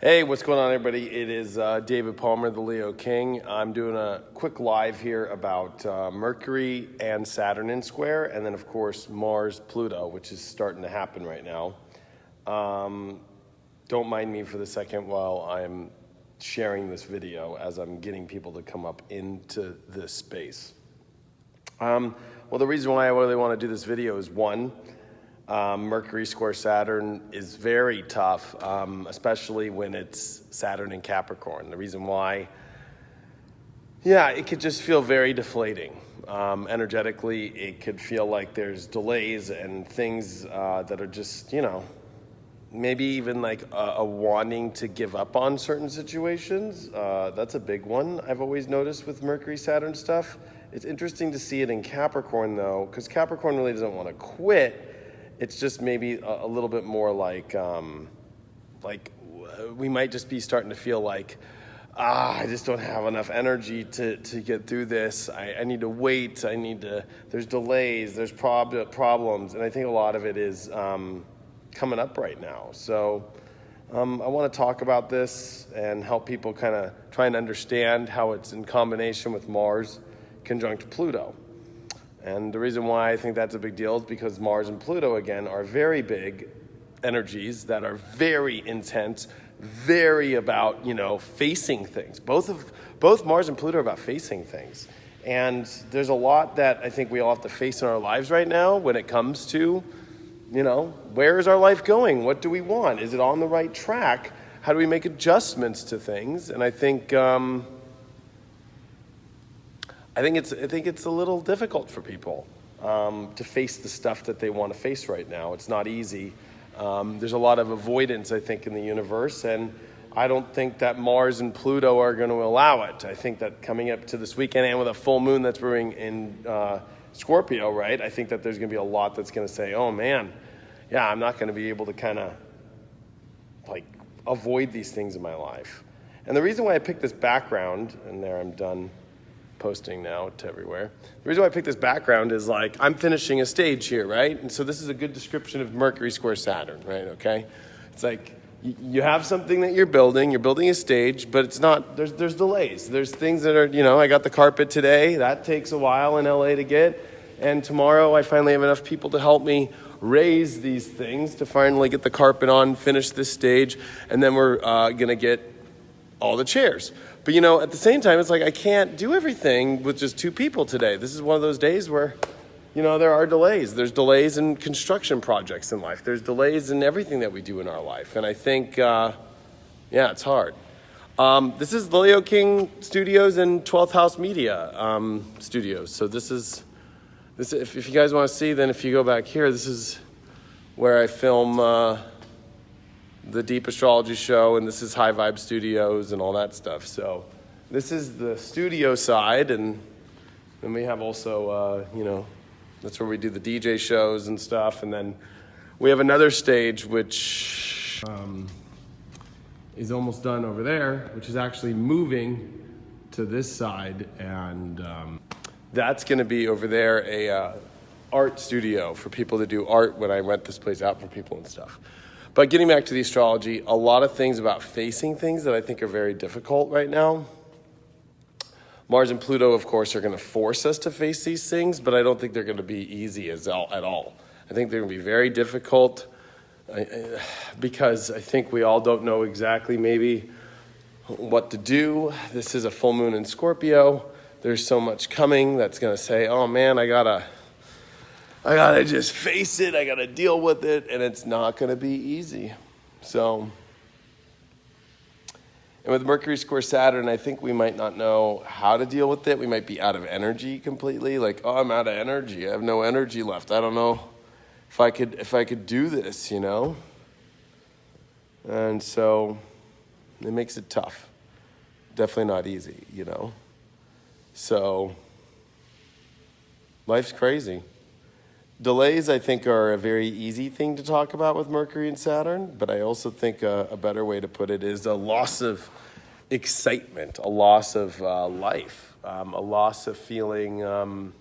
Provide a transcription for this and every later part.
Hey, what's going on, everybody? It is David Palmer, the Leo King. I'm doing a quick live here about Mercury and Saturn in square, and then, of course, Mars, Pluto, which is starting to happen right now. Don't mind me for the second while I'm sharing this video as I'm getting people to come up into this space. Well, the reason why I really want to do this video is one, Mercury square Saturn is very tough, especially when it's Saturn in Capricorn. The reason why, it could just feel very deflating. Energetically, it could feel like there's delays and things that are just, maybe even like a wanting to give up on certain situations. That's a big one I've always noticed with Mercury Saturn stuff. It's interesting to see it in Capricorn, though, because Capricorn really doesn't want to quit. It's just maybe a little bit more like we might just be starting to feel like, I just don't have enough energy to get through this. I need to wait. There's delays, there's problems. And I think a lot of it is coming up right now. So I want to talk about this and help people kind of try and understand how it's in combination with Mars conjunct Pluto. And the reason why I think that's a big deal is because Mars and Pluto, again, are very big energies that are very intense, very about, facing things. Both Mars and Pluto are about facing things. And there's a lot that I think we all have to face in our lives right now when it comes to, where is our life going? What do we want? Is it on the right track? How do we make adjustments to things? And I think it's a little difficult for people to face the stuff that they want to face right now. It's not easy. There's a lot of avoidance, I think, in the universe, and I don't think that Mars and Pluto are going to allow it. I think that coming up to this weekend and with a full moon that's brewing in Scorpio, right? I think that there's going to be a lot that's going to say, oh man, I'm not going to be able to kind of avoid these things in my life. And the reason why I picked this background, and there I'm done posting now to everywhere. The reason why I picked this background is I'm finishing a stage here, right? And so this is a good description of Mercury square Saturn, right? Okay. It's you have something that you're building a stage, but it's not, there's delays. There's things that are, I got the carpet today. That takes a while in LA to get. And tomorrow I finally have enough people to help me raise these things to finally get the carpet on, finish this stage. And then we're going to get all the chairs. But, at the same time, it's I can't do everything with just two people today. This is one of those days where, there are delays. There's delays in construction projects in life. There's delays in everything that we do in our life. And I think, it's hard. This is the Leo King Studios and 12th House Media Studios. So this, if you guys want to see, then if you go back here, this is where I film the Deep Astrology Show, and this is High Vibe Studios and all that stuff. So this is the studio side, and then we have also, that's where we do the DJ shows and stuff. And then we have another stage, which is almost done over there, which is actually moving to this side. And that's going to be over there a art studio for people to do art when I rent this place out for people and stuff. But getting back to the astrology, a lot of things about facing things that I think are very difficult right now. Mars and Pluto, of course, are going to force us to face these things, but I don't think they're going to be easy at all. I think they're going to be very difficult because I think we all don't know exactly maybe what to do. This is a full moon in Scorpio. There's so much coming that's going to say, oh man, I gotta just face it. I gotta deal with it, and it's not gonna be easy. So, and with Mercury square Saturn, I think we might not know how to deal with it. We might be out of energy completely. I'm out of energy. I have no energy left. I don't know if I could do this, And so, it makes it tough. Definitely not easy, So, life's crazy. Delays, I think, are a very easy thing to talk about with Mercury and Saturn, but I also think a better way to put it is a loss of excitement, a loss of life, a loss of feeling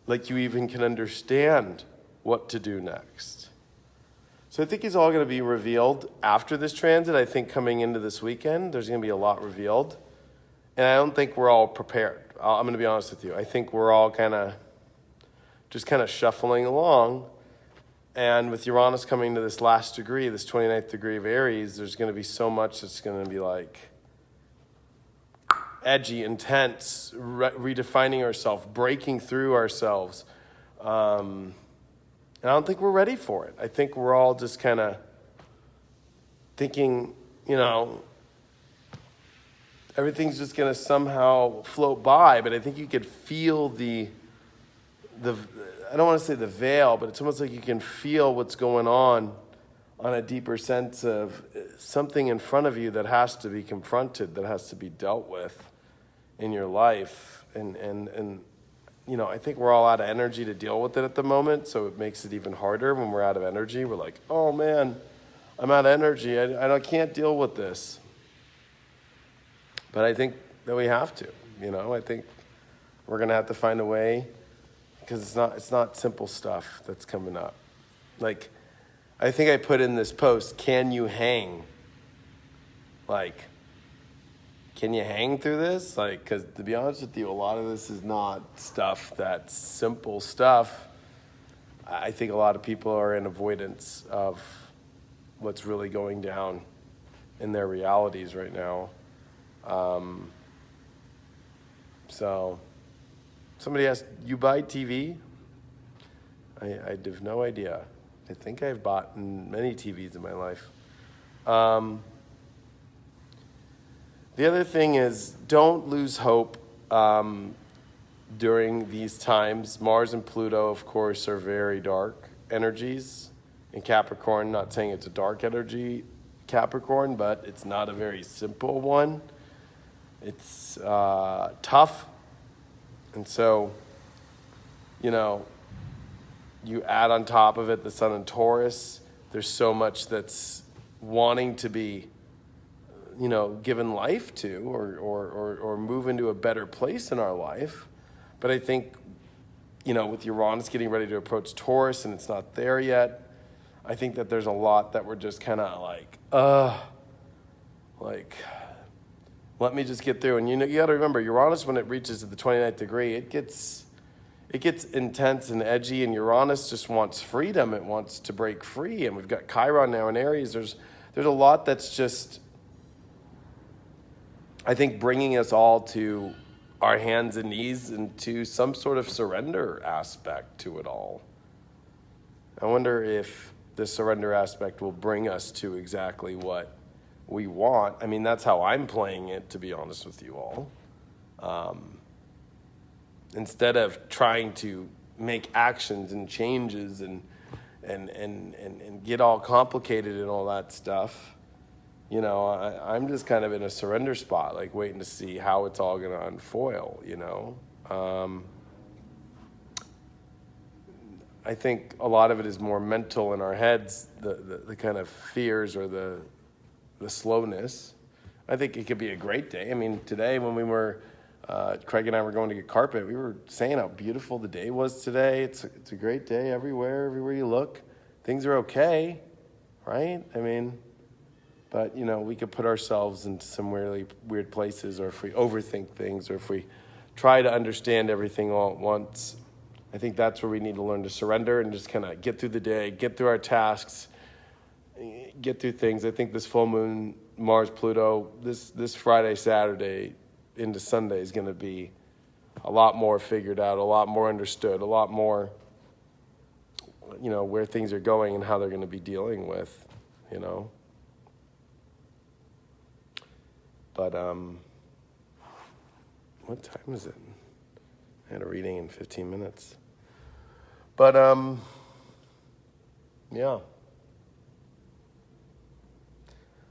like you even can understand what to do next. So I think it's all going to be revealed after this transit. I think coming into this weekend, there's going to be a lot revealed. And I don't think we're all prepared. I'm going to be honest with you. I think we're all kind of shuffling along. And with Uranus coming to this last degree, this 29th degree of Aries, there's going to be so much that's going to be like edgy, intense, redefining ourselves, breaking through ourselves. And I don't think we're ready for it. I think we're all just kind of thinking, everything's just going to somehow float by. But I think you could feel the I don't want to say the veil, but it's almost like you can feel what's going on a deeper sense of something in front of you that has to be confronted, that has to be dealt with in your life. And I think we're all out of energy to deal with it at the moment, so it makes it even harder when we're out of energy. We're like, oh man, I'm out of energy. I can't deal with this. But I think that we have to, I think we're going to have to find a way, because it's not simple stuff that's coming up. Like, I think I put in this post, can you hang? Like, can you hang through this? Like, because to be honest with you, a lot of this is not stuff that's simple stuff. I think a lot of people are in avoidance of what's really going down in their realities right now. So somebody asked, you buy TV? I have no idea. I think I've bought many TVs in my life. The other thing is, don't lose hope during these times. Mars and Pluto, of course, are very dark energies. In Capricorn, not saying it's a dark energy, Capricorn, but it's not a very simple one. It's tough. And so, you add on top of it the Sun and Taurus. There's so much that's wanting to be, given life to, or move into a better place in our life. But I think, with Uranus getting ready to approach Taurus and it's not there yet, I think that there's a lot that we're just kind of let me just get through. And you got to remember, Uranus, when it reaches the 29th degree, it gets intense and edgy, and Uranus just wants freedom. It wants to break free. And we've got Chiron now in Aries. There's a lot that's just, I think, bringing us all to our hands and knees and to some sort of surrender aspect to it all. I wonder if the surrender aspect will bring us to exactly what we want. I mean, that's how I'm playing it, to be honest with you all. Instead of trying to make actions and changes and get all complicated and all that stuff, I'm just kind of in a surrender spot, like waiting to see how it's all going to unfold, I think a lot of it is more mental in our heads, the kind of fears or the slowness. I think it could be a great day. I mean, today when we were, Craig and I were going to get carpet, we were saying how beautiful the day was today. It's a great day everywhere you look. Things are okay, right? I mean, but, we could put ourselves into some really weird places, or if we overthink things, or if we try to understand everything all at once. I think that's where we need to learn to surrender and just kind of get through the day, get through our tasks, get through things. I think this full moon, Mars, Pluto, this Friday, Saturday into Sunday is going to be a lot more figured out, a lot more understood, a lot more, where things are going and how they're going to be dealing with, But, what time is it? I had a reading in 15 minutes. But, yeah.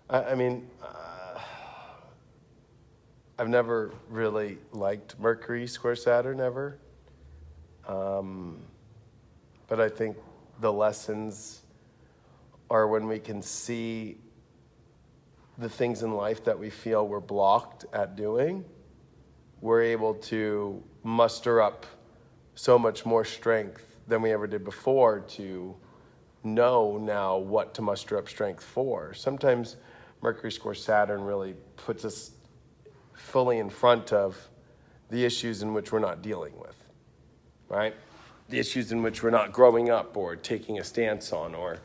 I mean, I've never really liked Mercury square Saturn ever. But I think the lessons are when we can see the things in life that we feel we're blocked at doing, we're able to muster up so much more strength than we ever did before to know now what to muster up strength for. Sometimes Mercury square Saturn really puts us fully in front of the issues in which we're not dealing with, right? The issues in which we're not growing up or taking a stance on or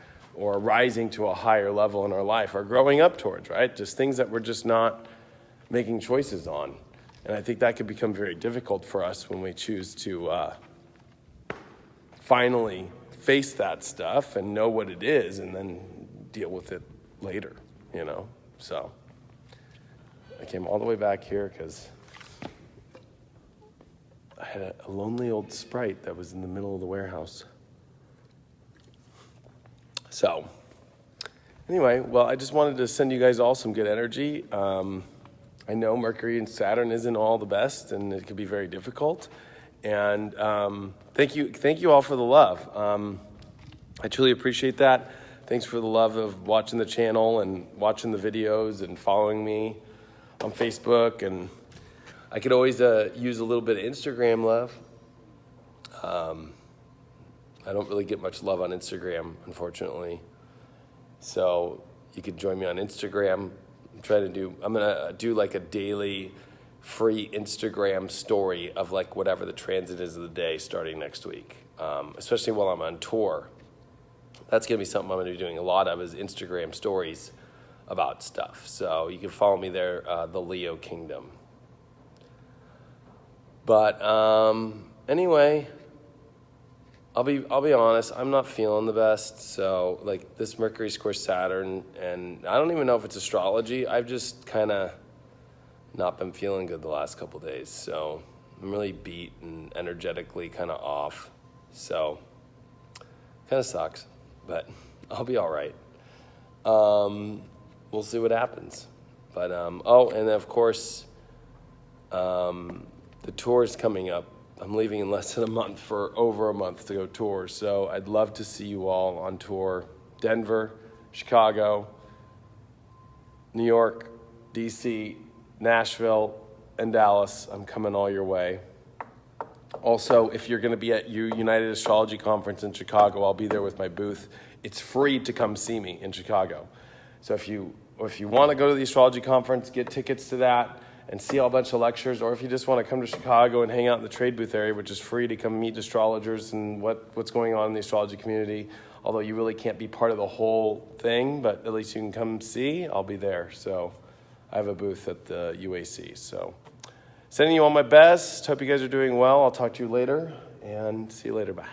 rising to a higher level in our life or growing up towards, right? Just things that we're just not making choices on. And I think that could become very difficult for us when we choose to finally face that stuff and know what it is and then deal with it later, you know? So I came all the way back here because I had a lonely old Sprite that was in the middle of the warehouse. So anyway, well, I just wanted to send you guys all some good energy. I know Mercury and Saturn isn't all the best, and it can be very difficult. And thank you all for the love. I truly appreciate that. Thanks for the love of watching the channel and watching the videos and following me on Facebook. And I could always use a little bit of Instagram love. I don't really get much love on Instagram, unfortunately. So you could join me on Instagram. I'm gonna do like a daily free Instagram story of like whatever the transit is of the day starting next week, especially while I'm on tour. That's gonna be something I'm gonna be doing a lot of, is Instagram stories about stuff. So you can follow me there, the Leo Kingdom. But anyway, I'll be honest, I'm not feeling the best. So like this Mercury square Saturn, and I don't even know if it's astrology. I've just kind of not been feeling good the last couple of days. So I'm really beat and energetically kind of off. So kind of sucks, but I'll be all right. We'll see what happens. But oh, and of course, the tour is coming up. I'm leaving in less than a month for over a month to go tour. So I'd love to see you all on tour. Denver, Chicago, New York, DC, Nashville, and Dallas. I'm coming all your way. Also, if you're going to be at United Astrology Conference in Chicago, I'll be there with my booth. It's free to come see me in Chicago. So if you want to go to the astrology conference, get tickets to that and see a bunch of lectures, or if you just want to come to Chicago and hang out in the trade booth area, which is free to come meet astrologers and what's going on in the astrology community, although you really can't be part of the whole thing, but at least you can come see, I'll be there. So I have a booth at the UAC. So sending you all my best. Hope you guys are doing well. I'll talk to you later, and see you later. Bye.